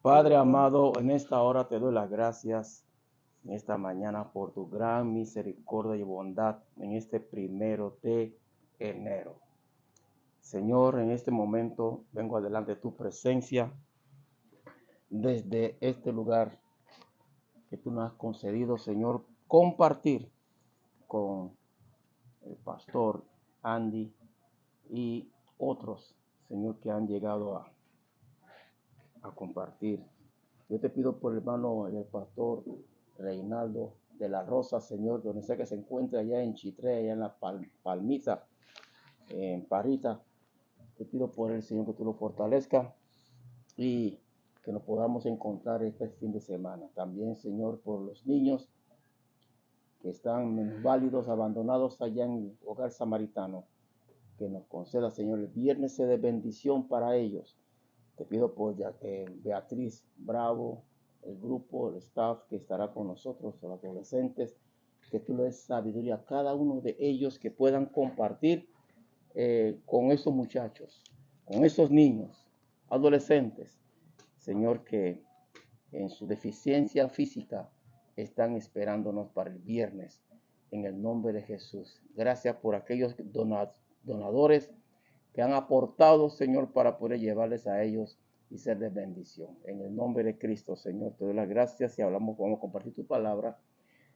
Padre amado, en esta hora te doy las gracias en esta mañana por tu gran misericordia y bondad en este 1 de enero. Señor, en este momento vengo adelante de tu presencia desde este lugar que tú nos has concedido, Señor, compartir con el pastor Andy y otros, Señor, que han llegado a compartir. Yo te pido por el hermano, el pastor Reinaldo de la Rosa, Señor, donde sea que se encuentre allá en Chitré, allá en la Palmita, en Parita. Te pido por él, Señor, que tú lo fortalezcas y que nos podamos encontrar este fin de semana. También, Señor, por los niños que están minusválidos, abandonados allá en el hogar samaritano, que nos conceda, Señor, el viernes de bendición para ellos. Te pido por Beatriz Bravo, el grupo, el staff que estará con nosotros, los adolescentes, que tú le des sabiduría a cada uno de ellos que puedan compartir con esos muchachos, con esos niños, adolescentes, Señor, que en su deficiencia física están esperándonos para el viernes, en el nombre de Jesús. Gracias por aquellos donadores que han aportado, Señor, para poder llevarles a ellos y ser de bendición. En el nombre de Cristo, Señor, te doy las gracias y vamos a compartir tu palabra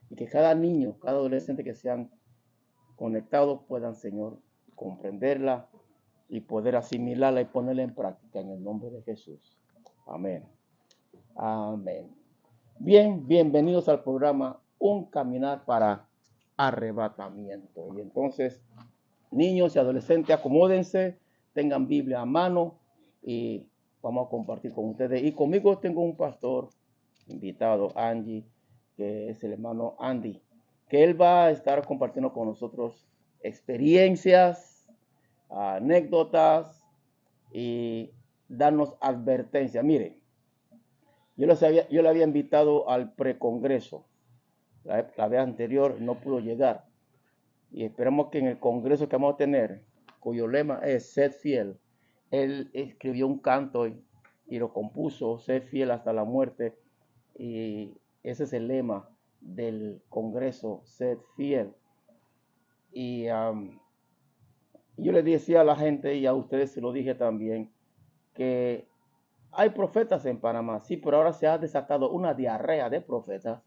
y que cada niño, cada adolescente que sean conectados puedan, Señor, comprenderla y poder asimilarla y ponerla en práctica en el nombre de Jesús. Amén. Amén. Bien, bienvenidos al programa Un Caminar para Arrebatamiento. Y entonces, niños y adolescentes, acomódense, tengan Biblia a mano y vamos a compartir con ustedes. Y conmigo tengo un pastor invitado, Angie, que es el hermano Andy, que él va a estar compartiendo con nosotros experiencias, anécdotas y darnos advertencias. Mire, yo le había invitado al precongreso. La vez anterior no pudo llegar. Y esperamos que en el congreso que vamos a tener, cuyo lema es Sed fiel, él escribió un canto y lo compuso, Sed fiel hasta la muerte. Y ese es el lema del congreso, Sed fiel. Y yo le decía a la gente, y a ustedes se lo dije también, que hay profetas en Panamá, sí, pero ahora se ha desatado una diarrea de profetas,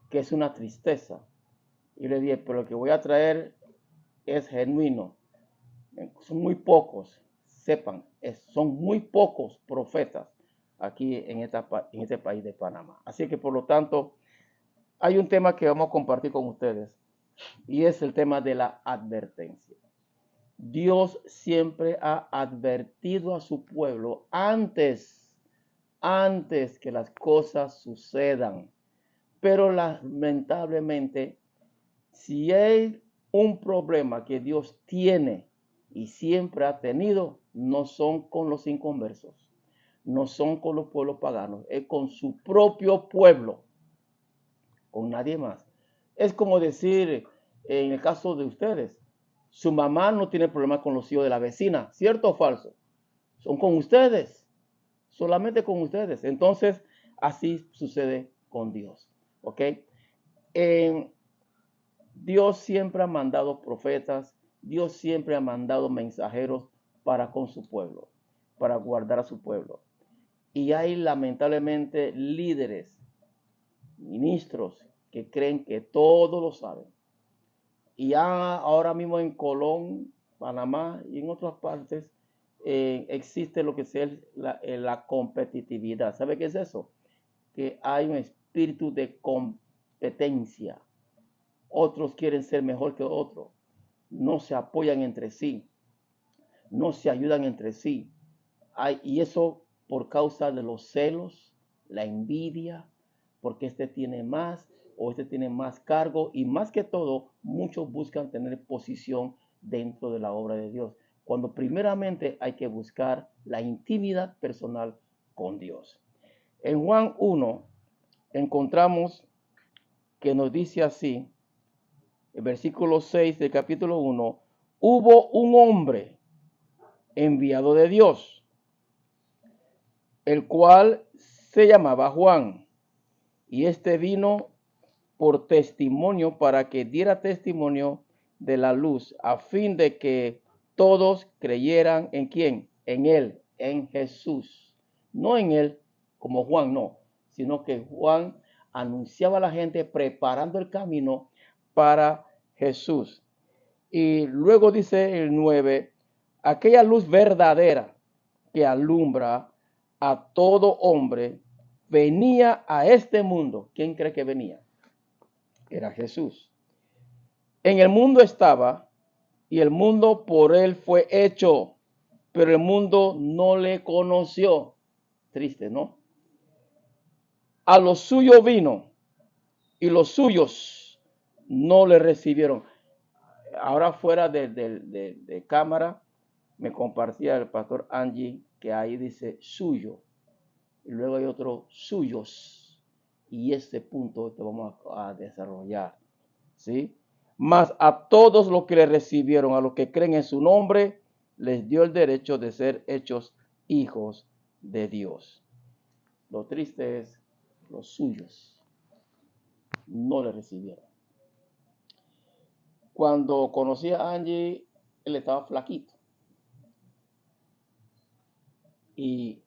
que es una tristeza. Y le dije, pero lo que voy a traer es genuino. Son muy pocos, sepan, son muy pocos profetas aquí en este país de Panamá. Así que por lo tanto, hay un tema que vamos a compartir con ustedes y es el tema de la advertencia. Dios siempre ha advertido a su pueblo antes que las cosas sucedan. Pero lamentablemente, si hay un problema que Dios tiene y siempre ha tenido, no son con los inconversos, no son con los pueblos paganos, es con su propio pueblo, con nadie más. Es como decir, en el caso de ustedes, su mamá no tiene problema con los hijos de la vecina, ¿cierto o falso? Son con ustedes, solamente con ustedes. Entonces, así sucede con Dios, ¿ok? Dios siempre ha mandado profetas, Dios siempre ha mandado mensajeros para con su pueblo, para guardar a su pueblo. Y hay lamentablemente líderes, ministros, que creen que todo lo saben. Y ahora mismo en Colón, Panamá y en otras partes existe lo que es la competitividad. ¿Sabe qué es eso? Que hay un espíritu de competencia. Otros quieren ser mejor que otros. No se apoyan entre sí. No se ayudan entre sí. Y eso por causa de los celos, la envidia, porque este tiene más o este tiene más cargo. Y más que todo, muchos buscan tener posición dentro de la obra de Dios. Cuando primeramente hay que buscar la intimidad personal con Dios. En Juan 1 encontramos que nos dice así, el versículo 6 del capítulo 1, hubo un hombre enviado de Dios, el cual se llamaba Juan, y este vino por testimonio para que diera testimonio de la luz, a fin de que todos creyeran en quién, en él, en Jesús, no en él como Juan, no, sino que Juan anunciaba a la gente preparando el camino para Jesús. Y luego dice el 9, aquella luz verdadera que alumbra a todo hombre venía a este mundo. ¿Quién cree que venía? Era Jesús. En el mundo estaba y el mundo por él fue hecho, pero el mundo no le conoció. Triste, ¿no? A lo suyo vino y los suyos no le recibieron. Ahora fuera de cámara me compartía el pastor Angie que ahí dice suyo y luego hay otro suyos y este punto que vamos a desarrollar, ¿sí? Mas a todos los que le recibieron, a los que creen en su nombre, les dio el derecho de ser hechos hijos de Dios. Lo triste es los suyos no le recibieron. Cuando conocí a Angie, él estaba flaquito. Y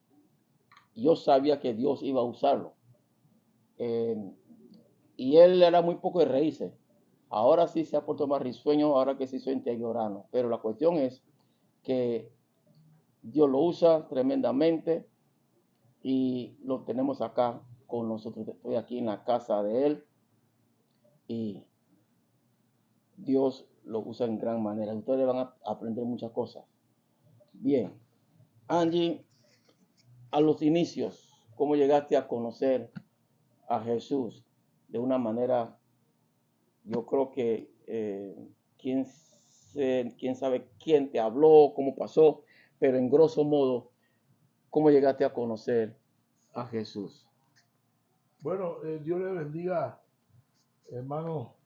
yo sabía que Dios iba a usarlo. Y él era muy poco de reírse. Ahora sí se ha puesto más risueño, ahora que se hizo interiorano. Pero la cuestión es que Dios lo usa tremendamente y lo tenemos acá con nosotros. Estoy aquí en la casa de él y Dios lo usa en gran manera. Ustedes van a aprender muchas cosas. Bien, Angie, a los inicios, ¿cómo llegaste a conocer a Jesús? De una manera, yo creo que quién sabe quién te habló, cómo pasó, pero en grosso modo, ¿cómo llegaste a conocer a Jesús? Bueno, Dios le bendiga, hermano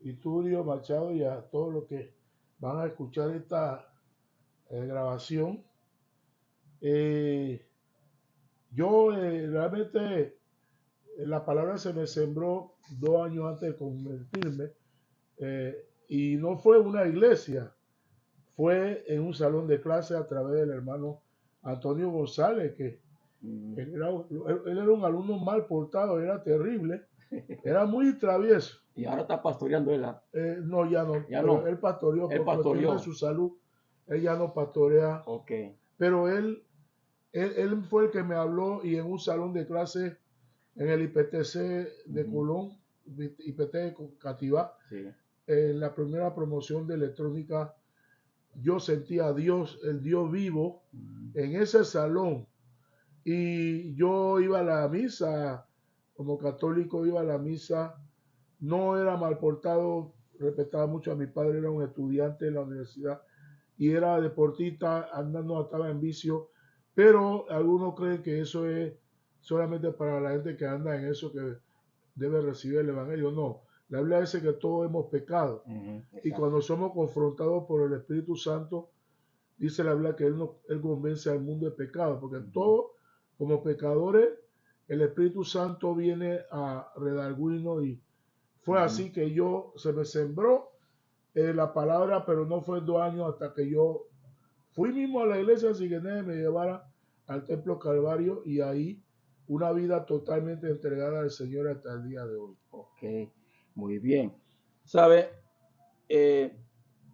Iturio Machado, y a todos los que van a escuchar esta grabación. Yo realmente la palabra se me sembró 2 años antes de convertirme, y no fue una iglesia, fue en un salón de clase a través del hermano Antonio González, que él era un alumno mal portado, era terrible, era muy travieso. Y ahora está pastoreando él. No, ya no, Ya no. él pastoreó por cuestión de su salud, él ya no pastorea, Okay. pero él fue el que me habló, y en un salón de clase en el IPTC de Colón, IPT de Cativá, Sí. en la primera promoción de electrónica, yo sentía a Dios, el Dios vivo, en ese salón. Y yo iba a la misa, como católico iba a la misa, no era mal portado, respetaba mucho a mi padre, era un estudiante en la universidad y era deportista, andando, estaba en vicio, pero algunos creen que eso es solamente para la gente que anda en eso, que debe recibir el evangelio. No, la Biblia dice que todos hemos pecado, y cuando somos confrontados por el Espíritu Santo, dice la Biblia que él convence al mundo de pecado, porque todos como pecadores el Espíritu Santo viene a redarguirnos, y fue así que se me sembró la palabra, pero no fue 2 años hasta que yo fui mismo a la iglesia sin que nadie me llevara al templo Calvario, y ahí una vida totalmente entregada al Señor hasta el día de hoy. Ok, muy bien. ¿Sabe?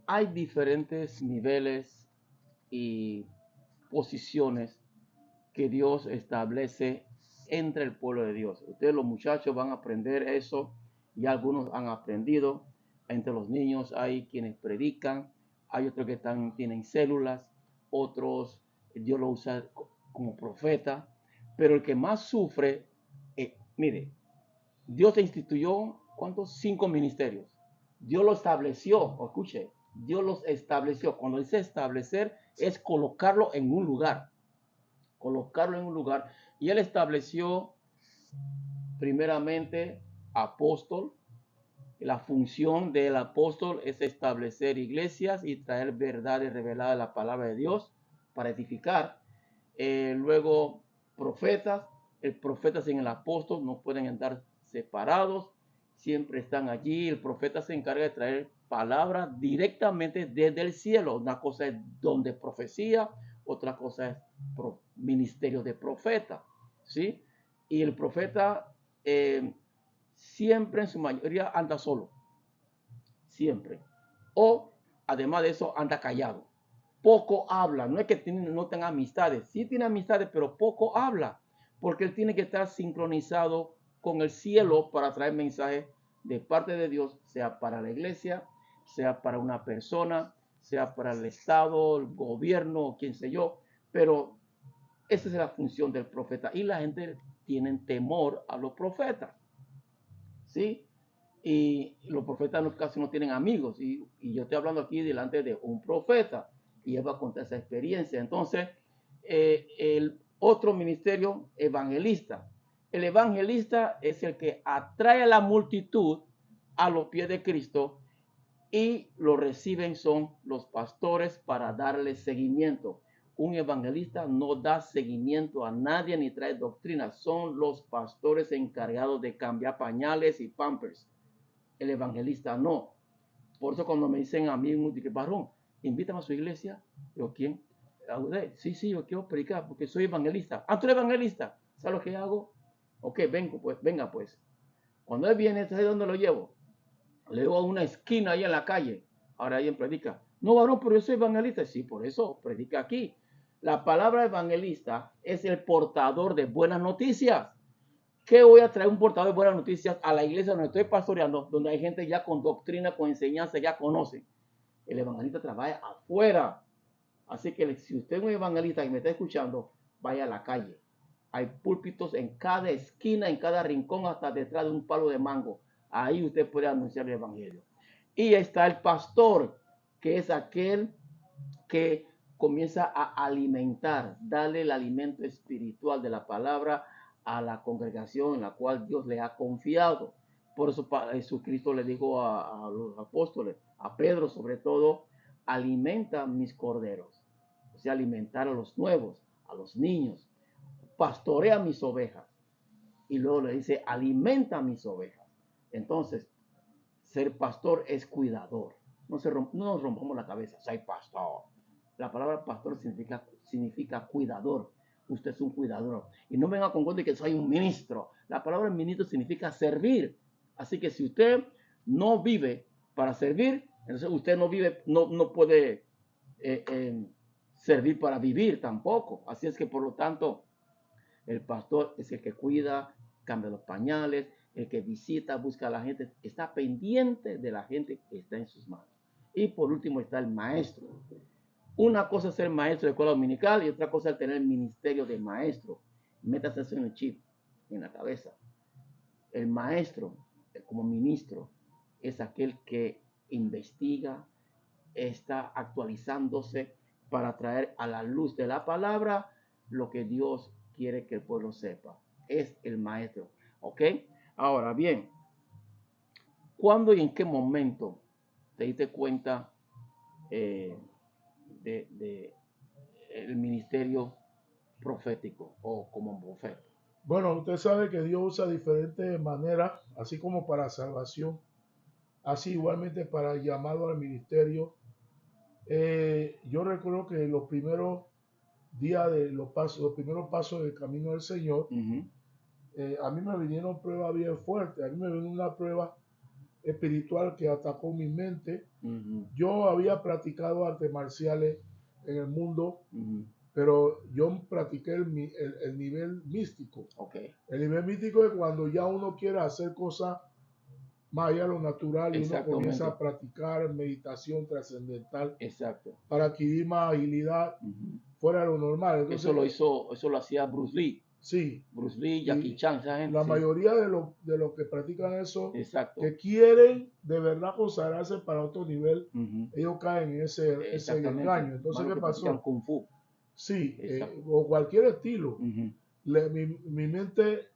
Hay diferentes niveles y posiciones que Dios establece entre el pueblo de Dios. Ustedes los muchachos van a aprender eso y algunos han aprendido. Entre los niños hay quienes predican, hay otros que tienen células, otros Dios lo usa como profeta, pero el que más sufre, mire, Dios instituyó, ¿cuántos? 5 ministerios. Dios lo estableció, escuche, Dios los estableció. Cuando dice establecer, es colocarlo en un lugar. Colocarlo en un lugar. Y él estableció primeramente apóstol. La función del apóstol es establecer iglesias y traer verdades reveladas de la palabra de Dios para edificar. Luego profetas, El profeta sin el apóstol no pueden andar separados, siempre están allí. El profeta se encarga de traer palabras directamente desde el cielo. Una cosa es don de profecía, otra cosa es ministerio de profeta, ¿sí? Y el profeta siempre en su mayoría anda solo, siempre. O además de eso anda callado. Poco habla, no es que no tenga amistades, sí tiene amistades, pero poco habla, porque él tiene que estar sincronizado con el cielo para traer mensajes de parte de Dios, sea para la iglesia, sea para una persona, sea para el Estado, el gobierno, quién sé yo, pero esa es la función del profeta y la gente tiene temor a los profetas, ¿sí? Y los profetas casi no tienen amigos, y yo estoy hablando aquí delante de un profeta, y él va a contar esa experiencia. Entonces, el otro ministerio, evangelista. El evangelista es el que atrae a la multitud a los pies de Cristo, y lo reciben son los pastores para darle seguimiento. Un evangelista no da seguimiento a nadie ni trae doctrina, son los pastores encargados de cambiar pañales y pampers. El evangelista no. Por eso cuando me dicen a mí, varón, invítame a su iglesia. Yo, ¿quién? Sí, yo quiero predicar porque soy evangelista. Ah, tú eres evangelista. ¿Sabes lo que hago? Ok, venga pues. Cuando él viene, ¿sabes dónde lo llevo? Le llevo a una esquina ahí en la calle. Ahora alguien predica. No, varón, pero yo soy evangelista. Sí, por eso predica aquí. La palabra evangelista es el portador de buenas noticias. ¿Qué voy a traer un portador de buenas noticias a la iglesia donde estoy pastoreando, donde hay gente ya con doctrina, con enseñanza, ya conocen? El evangelista trabaja afuera. Así que si usted es un evangelista y me está escuchando, vaya a la calle. Hay púlpitos en cada esquina, en cada rincón, hasta detrás de un palo de mango. Ahí usted puede anunciar el evangelio. Y está el pastor, que es aquel que comienza a alimentar, darle el alimento espiritual de la palabra a la congregación en la cual Dios le ha confiado. Por eso Jesucristo le dijo a los apóstoles, a Pedro sobre todo, alimenta mis corderos. O sea, alimentar a los nuevos, a los niños. Pastorea mis ovejas. Y luego le dice, alimenta mis ovejas. Entonces, ser pastor es cuidador. No nos rompamos la cabeza, soy pastor. La palabra pastor significa cuidador. Usted es un cuidador. Y no venga con cuenta de que soy un ministro. La palabra ministro significa servir. Así que si usted no vive para servir, entonces usted no vive, no puede servir para vivir tampoco. Así es que por lo tanto, el pastor es el que cuida, cambia los pañales, el que visita, busca a la gente, está pendiente de la gente que está en sus manos. Y por último está el maestro. Una cosa es ser maestro de escuela dominical y otra cosa es tener el ministerio de maestro. Métase eso en el chip, en la cabeza. El maestro, como ministro, es aquel que investiga, está actualizándose para traer a la luz de la palabra lo que Dios quiere que el pueblo sepa. Es el maestro. ¿Ok? Ahora bien, ¿cuándo y en qué momento te diste cuenta de el ministerio profético o como profeta? Bueno, usted sabe que Dios usa diferentes maneras, así como para salvación, así igualmente para llamado al ministerio. Yo recuerdo que los primeros días de los primeros pasos del camino del Señor, a mí me vinieron pruebas bien fuertes. A mí me vino una prueba espiritual que atacó mi mente. Yo había practicado artes marciales en el mundo, pero yo practiqué el nivel místico. Okay. El nivel místico es cuando ya uno quiere hacer cosas más allá de lo natural y uno comienza a practicar meditación trascendental. Exacto. Para adquirir más agilidad fuera de lo normal. Entonces, eso lo hacía Bruce Lee. Sí. Bruce Lee, Jackie Chan, esa gente. La mayoría de los que practican eso, exacto, que quieren de verdad consagrarse para otro nivel, ellos caen en ese engaño. Entonces, ¿qué pasó? Kung Fu. Sí, o cualquier estilo. Mi mente,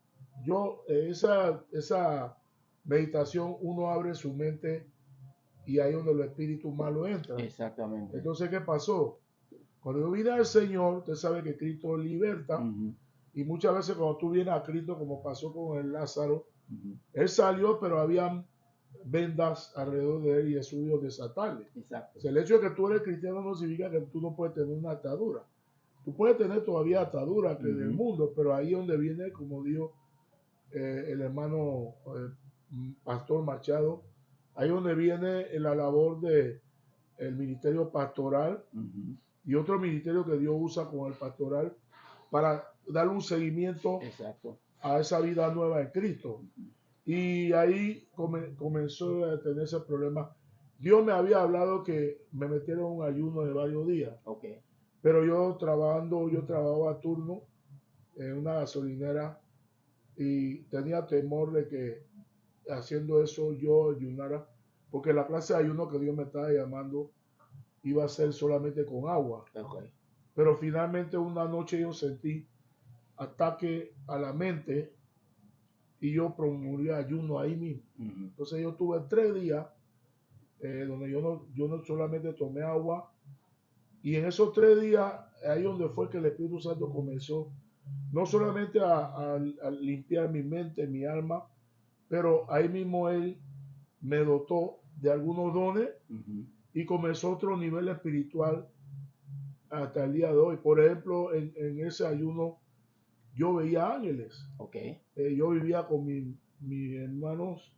esa meditación, uno abre su mente y ahí es donde los espíritus malos entran. Exactamente. Entonces, ¿qué pasó? Cuando yo vine al Señor, usted sabe que Cristo liberta. Y muchas veces cuando tú vienes a Cristo, como pasó con el Lázaro, Ujú. él salió, pero habían vendas alrededor de él y Jesús dijo desatarle. Exacto. O sea, el hecho de que tú eres cristiano no significa que tú no puedes tener una atadura. Tú puedes tener todavía atadura que del mundo, pero ahí es donde viene, como dijo el hermano Pastor Machado, ahí es donde viene la labor de el ministerio pastoral Ujú. y otro ministerio que Dios usa con el pastoral para dar un seguimiento Exacto. a esa vida nueva en Cristo. Y ahí comenzó a tener ese problema. Dios me había hablado que me metiera en un ayuno de varios días, Ok. pero yo trabajaba a turno en una gasolinera y tenía temor de que haciendo eso yo ayunara, porque la clase de ayuno que Dios me estaba llamando iba a ser solamente con agua. Ok. Pero finalmente una noche yo sentí ataque a la mente y yo promulgué ayuno ahí mismo. Ujú. Entonces yo tuve 3 días donde yo no solamente tomé agua y en esos 3 días ahí donde fue que el Espíritu Santo comenzó no solamente a limpiar mi mente, mi alma, pero ahí mismo Él me dotó de algunos dones Ujú. y comenzó otro nivel espiritual hasta el día de hoy. Por ejemplo, en ese ayuno yo veía ángeles. Ok. Yo vivía con mis hermanos,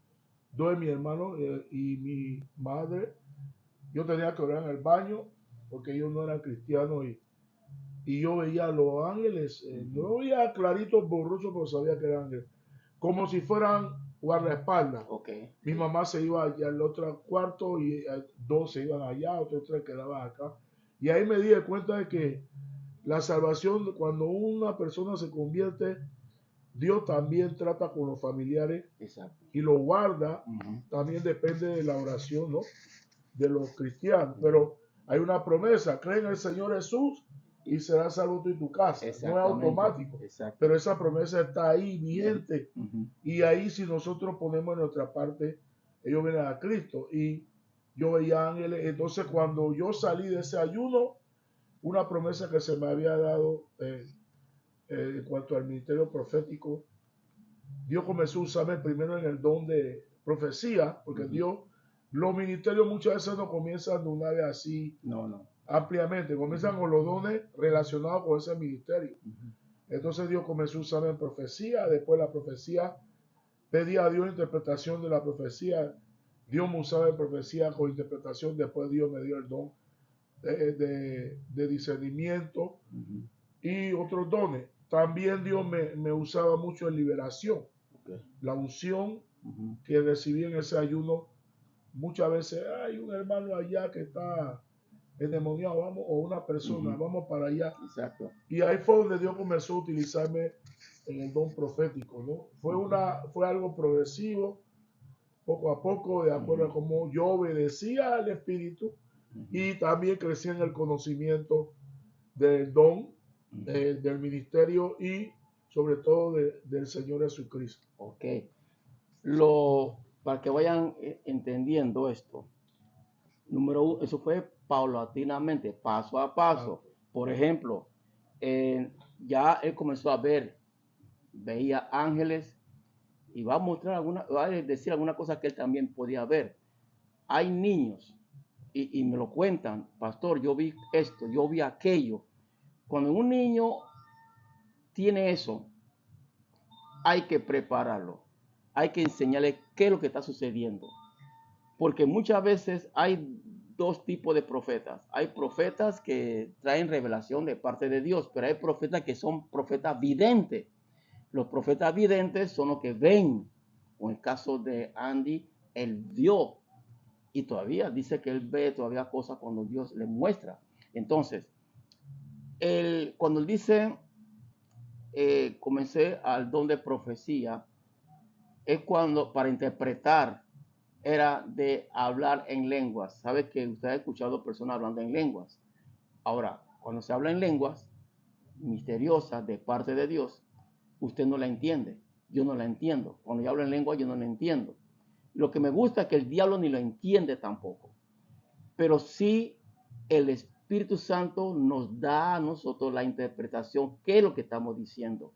2 de mis hermanos y mi madre. Yo tenía que orar en el baño porque ellos no eran cristianos y yo veía a los ángeles. No lo veía claritos, borrosos, pero sabía que eran ángeles. Como si fueran guardaespaldas. Ok. Mi mamá se iba allá al otro cuarto y 2 se iban allá, otros 3 quedaban acá. Y ahí me di cuenta de que la salvación, cuando una persona se convierte, Dios también trata con los familiares Exacto. y los guarda. Ujú. También depende de la oración, ¿no? De los cristianos. Pero hay una promesa: cree en el Señor Jesús y serás salvo tú y tu casa. No es Exactamente. automático, Exacto. pero esa promesa está ahí vigente. Ujú. Y ahí, si nosotros ponemos nuestra parte, ellos vienen a Cristo. Y yo veía ángeles. Entonces, cuando yo salí de ese ayuno, una promesa que se me había dado en cuanto al ministerio profético, Dios comenzó a usarme primero en el don de profecía, porque Dios, los ministerios muchas veces no comienzan de una vez así No, no. ampliamente, comienzan con los dones relacionados con ese ministerio. Ujú. Entonces Dios comenzó a usarme en profecía, después la profecía, pedí a Dios interpretación de la profecía, Dios me usaba en profecía con interpretación, después Dios me dio el don de discernimiento Ujú. y otros dones. También Dios me usaba mucho en liberación. Ok. La unción Ujú. que recibí en ese ayuno, muchas veces hay un hermano allá que está endemoniado, vamos, o una persona, Ujú. vamos para allá. Exacto. Y ahí fue donde Dios comenzó a utilizarme en el don profético, ¿no? Fue algo progresivo, poco a poco, de acuerdo a cómo yo obedecía al Espíritu Ujú. y también crecí en el conocimiento del don, Ujú. del ministerio y sobre todo del Señor Jesucristo. Ok. Para que vayan entendiendo esto, número uno, eso fue paulatinamente, paso a paso. Por ejemplo, ya él comenzó a veía ángeles y va a decir alguna cosa que él también podía ver. Hay niños y me lo cuentan, pastor, yo vi esto, yo vi aquello. Cuando un niño tiene eso, hay que prepararlo, hay que enseñarle qué es lo que está sucediendo. Porque muchas veces hay dos tipos de profetas. Hay profetas que traen revelación de parte de Dios, pero hay profetas que son profetas videntes. Los profetas videntes son los que ven. En el caso de Andy, él vio y todavía dice que él ve todavía cosas cuando Dios le muestra. Entonces, cuando él dice, comencé al don de profecía, es cuando para interpretar era de hablar en lenguas. Sabe que usted ha escuchado personas hablando en lenguas. Ahora, cuando se habla en lenguas misteriosas de parte de Dios, usted no la entiende. Yo no la entiendo. Cuando yo hablo en lengua, yo no la entiendo. Lo que me gusta es que el diablo ni lo entiende tampoco. Pero sí el Espíritu Santo nos da a nosotros la interpretación, qué es lo que estamos diciendo.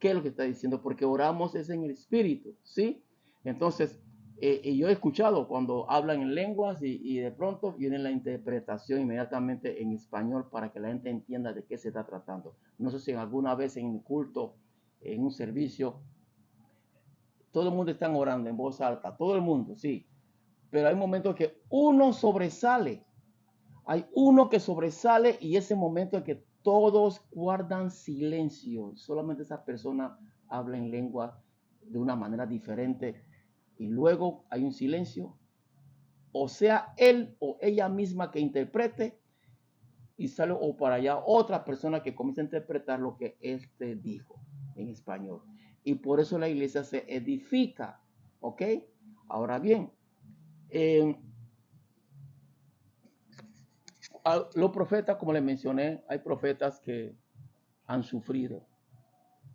qué es lo que está diciendo, porque oramos es en el Espíritu, ¿sí? Entonces, y yo he escuchado cuando hablan en lenguas y de pronto viene la interpretación inmediatamente en español para que la gente entienda de qué se está tratando. No sé si alguna vez en un culto, en un servicio, todo el mundo está orando en voz alta, todo el mundo, sí, pero hay momentos que uno sobresale, hay uno que sobresale y ese momento en que todos guardan silencio, solamente esa persona habla en lengua de una manera diferente y luego hay un silencio, o sea, él o ella misma que interprete y sale o para allá otra persona que comienza a interpretar lo que éste dijo en español. Y por eso la iglesia se edifica, ¿ok? Ahora bien, eh, los profetas, como les mencioné, hay profetas que han sufrido.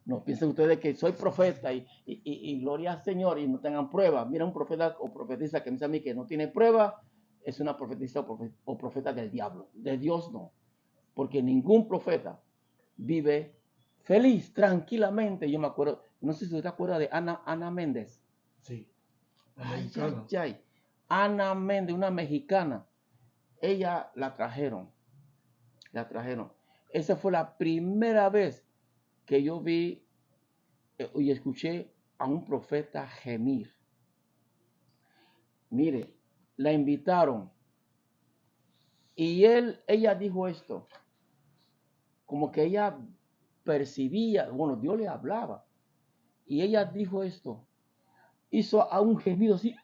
No piensen ustedes que soy profeta y gloria al Señor y no tengan prueba. Mira, un profeta o profetisa que me dice a mí que no tiene prueba, es una profetisa o profeta del diablo. De Dios no. Porque ningún profeta vive feliz, tranquilamente. Yo me acuerdo, no sé si usted te acuerda de Ana Méndez. Sí, Ay, americana. ay, ay. Ana Méndez, una mexicana. Ella la trajeron. Esa fue la primera vez que yo vi y escuché a un profeta gemir. Mire, la invitaron y ella dijo esto, como que ella percibía, bueno, Dios le hablaba y ella dijo esto, hizo a un gemido así.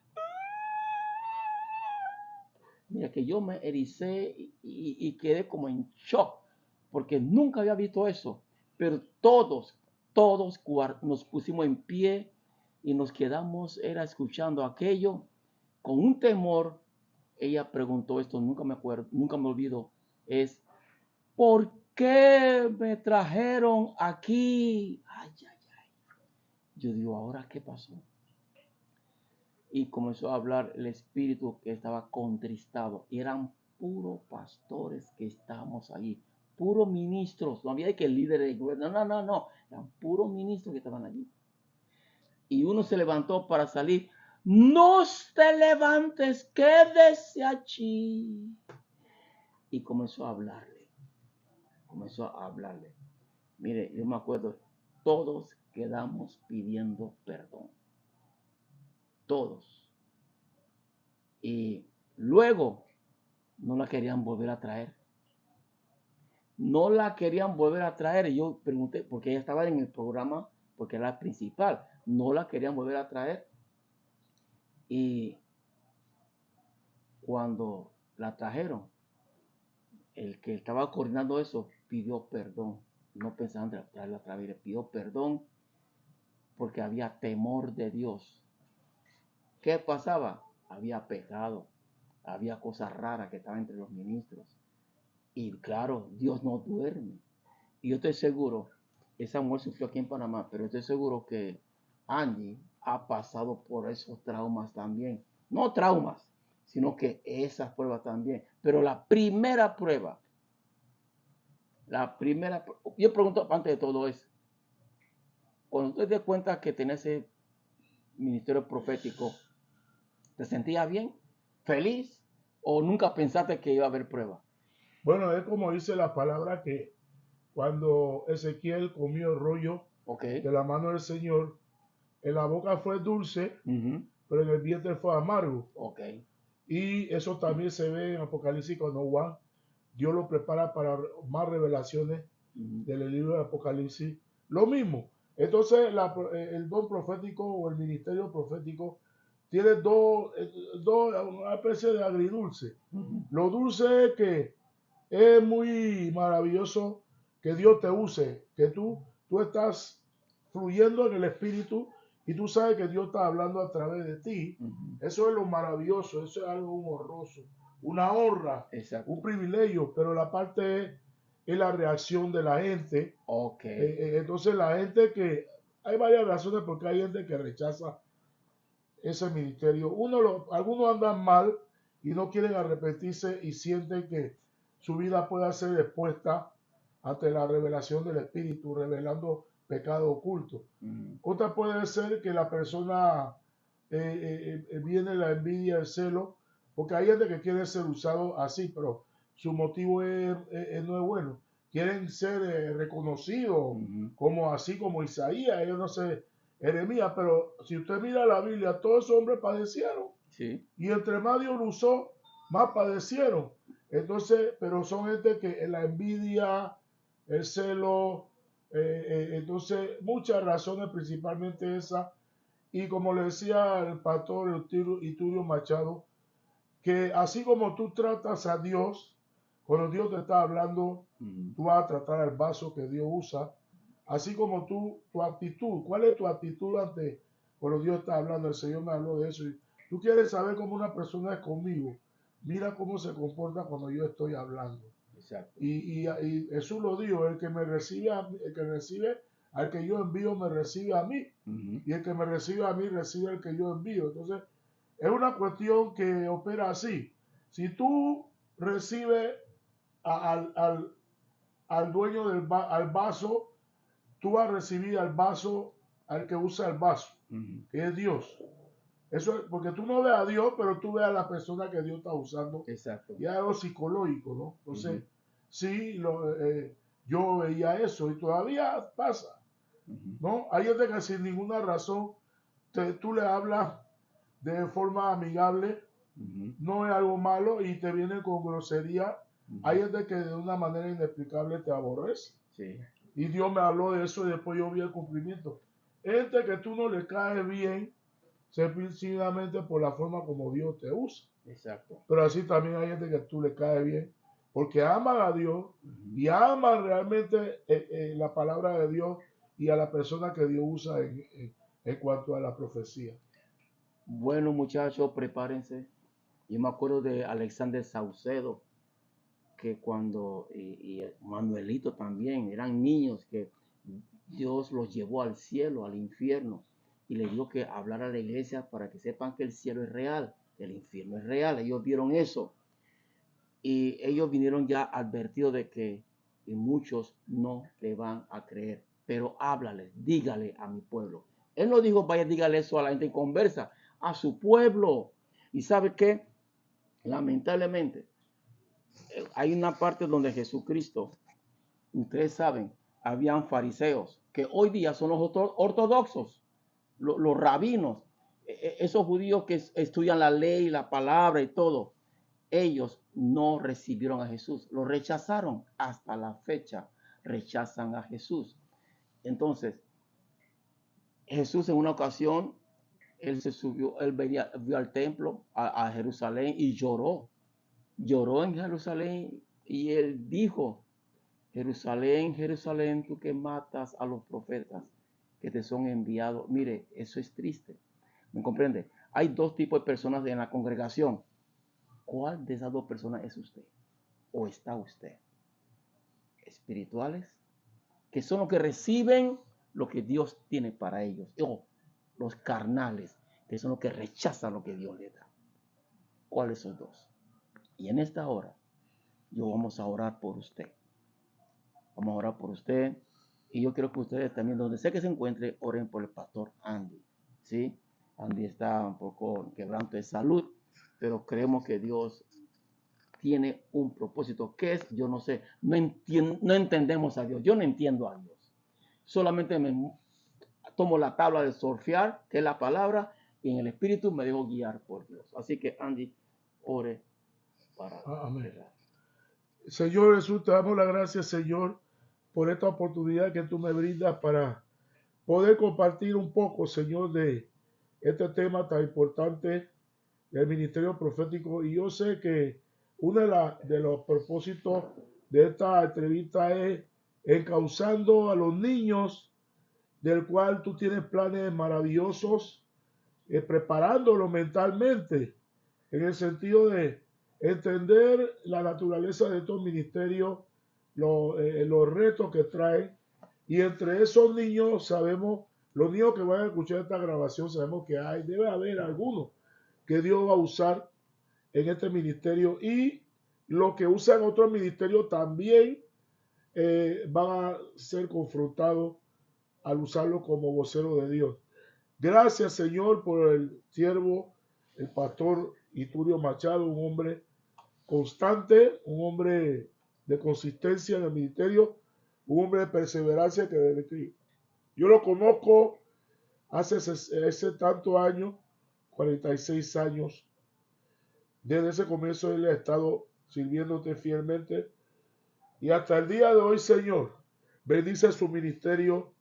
Mira, que yo me ericé y quedé como en shock, porque nunca había visto eso, pero todos nos pusimos en pie y nos quedamos, era escuchando aquello con un temor. Ella preguntó esto, nunca me acuerdo, nunca me olvido, es, ¿por qué me trajeron aquí? Ay, ay, ay. Yo digo, ¿ahora qué pasó? Y comenzó a hablar el espíritu que estaba contristado. Y eran puros pastores que estábamos allí, puros ministros. No había de que líderes, no. Eran puros ministros que estaban allí. Y uno se levantó para salir. No te levantes, quédese allí. Y comenzó a hablarle. Mire, yo me acuerdo, todos quedamos pidiendo perdón. Todos. Y luego no la querían volver a traer. No la querían volver a traer. Y yo pregunté, porque ella estaba en el programa, porque era la principal. No la querían volver a traer. Y cuando la trajeron, el que estaba coordinando eso pidió perdón. No pensaban traerla otra vez. Le pidió perdón porque había temor de Dios. ¿Qué pasaba? Había pecado. Había cosas raras que estaban entre los ministros. Y claro, Dios no duerme. Y yo estoy seguro, esa mujer sufrió aquí en Panamá, pero estoy seguro que Angie ha pasado por esos traumas también. No traumas, sino que esas pruebas también. Pero yo pregunto antes de todo eso, cuando usted te cuenta que tenés ese ministerio profético, ¿te sentías bien? ¿Feliz? ¿O nunca pensaste que iba a haber prueba? Bueno, es como dice la palabra que cuando Ezequiel comió el rollo Ok. de la mano del Señor, en la boca fue dulce, pero en el vientre fue amargo. Ok. Y eso también se ve en Apocalipsis cuando Juan, Dios lo prepara para más revelaciones del libro de Apocalipsis. Lo mismo. Entonces, el don profético o el ministerio profético tiene una especie de agridulce. Lo dulce es que es muy maravilloso que Dios te use, que tú estás fluyendo en el Espíritu y tú sabes que Dios está hablando a través de ti. Eso es lo maravilloso, eso es algo honroso, una honra, Exacto. un privilegio, pero la parte es la reacción de la gente. Ok. Entonces la gente hay varias razones porque hay gente que rechaza ese ministerio. Algunos andan mal y no quieren arrepentirse y sienten que su vida pueda ser expuesta ante la revelación del Espíritu, revelando pecado oculto. Ujú. Otra puede ser que la persona viene la envidia, el celo, porque hay gente que quiere ser usado así, pero su motivo no es bueno. Quieren ser reconocidos Ujú. como así como Isaías, ellos no sé, Jeremías, pero si usted mira la Biblia, todos esos hombres padecieron. Sí. Y entre más Dios lo usó, más padecieron. Entonces, pero son gente que en la envidia, el celo, entonces muchas razones, principalmente esa. Y como le decía el pastor Iturio Machado, que así como tú tratas a Dios, cuando Dios te está hablando, Ujú. tú vas a tratar al vaso que Dios usa. Así como tu actitud, ¿cuál es tu actitud ante cuando Dios está hablando? El Señor me habló de eso. Y tú quieres saber cómo una persona es conmigo. Mira cómo se comporta cuando yo estoy hablando. Exacto. Y Jesús lo dijo, el que me recibe, el que recibe al que yo envío, me recibe a mí. Ujú. Y el que me recibe a mí, recibe al que yo envío. Entonces, es una cuestión que opera así. Si tú recibes al dueño al vaso, tú vas a recibir al vaso, al que usa el vaso, Ujú. que es Dios. Eso es porque tú no ves a Dios, pero tú ves a la persona que Dios está usando. Exacto. Y es algo psicológico, ¿no? Ujú. Entonces, sí, yo veía eso y todavía pasa, Ujú. ¿no? Hay gente que sin ninguna razón tú le hablas de forma amigable, Ujú. no es algo malo y te viene con grosería. Hay Ujú. gente que de una manera inexplicable te aborrece. Sí. Y Dios me habló de eso y después yo vi el cumplimiento. Gente que tú no le caes bien, sencillamente por la forma como Dios te usa. Exacto. Pero así también hay gente que tú le caes bien, porque aman a Dios Ujú. y aman realmente la palabra de Dios y a la persona que Dios usa en cuanto a la profecía. Bueno, muchachos, prepárense. Yo me acuerdo de Alexander Saucedo, que cuando, y Manuelito también, eran niños que Dios los llevó al cielo, al infierno, y le dio que hablar a la iglesia para que sepan que el cielo es real, que el infierno es real. Ellos vieron eso y ellos vinieron ya advertidos de que y muchos no le van a creer, pero háblales, dígale a mi pueblo. Él no dijo, vaya, dígale eso a la gente en conversa, a su pueblo. ¿Y sabe qué? Lamentablemente, hay una parte donde Jesucristo, ustedes saben, habían fariseos, que hoy día son los ortodoxos, los rabinos, esos judíos que estudian la ley, la palabra y todo. Ellos no recibieron a Jesús, lo rechazaron. Hasta la fecha rechazan a Jesús. Entonces, Jesús en una ocasión, él se subió, él vio al templo, a Jerusalén y lloró. Lloró en Jerusalén y él dijo, Jerusalén, Jerusalén, tú que matas a los profetas que te son enviados. Mire, eso es triste. ¿Me comprende? Hay dos tipos de personas en la congregación. ¿Cuál de esas dos personas es usted? ¿O está usted? Espirituales, que son los que reciben lo que Dios tiene para ellos. O los carnales, que son los que rechazan lo que Dios le da. ¿Cuáles son dos? Y en esta hora, yo vamos a orar por usted. Vamos a orar por usted. Y yo quiero que ustedes también, donde sea que se encuentre, oren por el pastor Andy. ¿Sí? Andy está un poco quebranto de salud, pero creemos que Dios tiene un propósito. ¿Qué es? Yo no sé. No entendemos a Dios. Yo no entiendo a Dios. Solamente me tomo la tabla de surfear, que es la palabra, y en el espíritu me dejo guiar por Dios. Así que Andy, ore para Amén. cerrar. Señor Jesús, te damos las gracias, Señor, por esta oportunidad que tú me brindas para poder compartir un poco, Señor, de este tema tan importante del ministerio profético. Y yo sé que uno de los propósitos de esta entrevista es encauzando a los niños, del cual tú tienes planes maravillosos, preparándolos mentalmente, en el sentido de entender la naturaleza de estos ministerios, los retos que traen. Y entre esos niños sabemos, los niños que van a escuchar esta grabación, sabemos que debe haber algunos que Dios va a usar en este ministerio, y los que usan otros ministerios también van a ser confrontados al usarlo como vocero de Dios. Gracias, Señor, por el siervo, el pastor Iturio Machado, un hombre constante, un hombre de consistencia en el ministerio, un hombre de perseverancia que desde que yo lo conozco hace ese tanto años, 46 años, desde ese comienzo él ha estado sirviéndote fielmente y hasta el día de hoy, Señor, bendice su ministerio.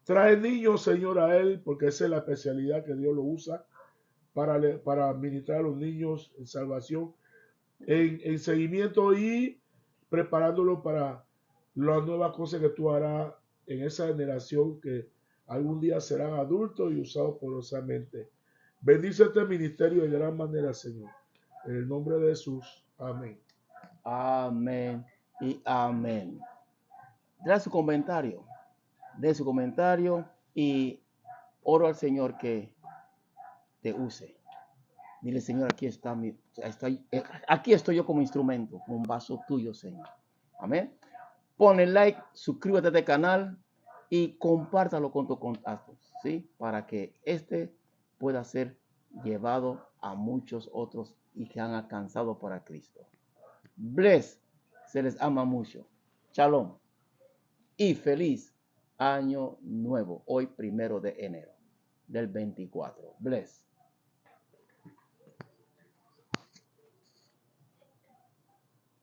Trae niños, Señor, a él, porque esa es la especialidad que Dios lo usa para ministrar a los niños en salvación, en seguimiento y preparándolo para las nuevas cosas que tú harás en esa generación que algún día serán adultos y usados poderosamente. Bendice este ministerio de gran manera, Señor. En el nombre de Jesús. Amén. Amén y amén. Da su comentario. De su comentario y oro al Señor que te use. Dile, Señor, aquí estoy yo como instrumento, como un vaso tuyo, Señor. Amén. Ponle like, suscríbete a este canal y compártalo con tus contactos, ¿sí? Para que este pueda ser llevado a muchos otros y que han alcanzado para Cristo. Bless, se les ama mucho. Shalom y feliz año nuevo, hoy 1 de enero del 24. Bless.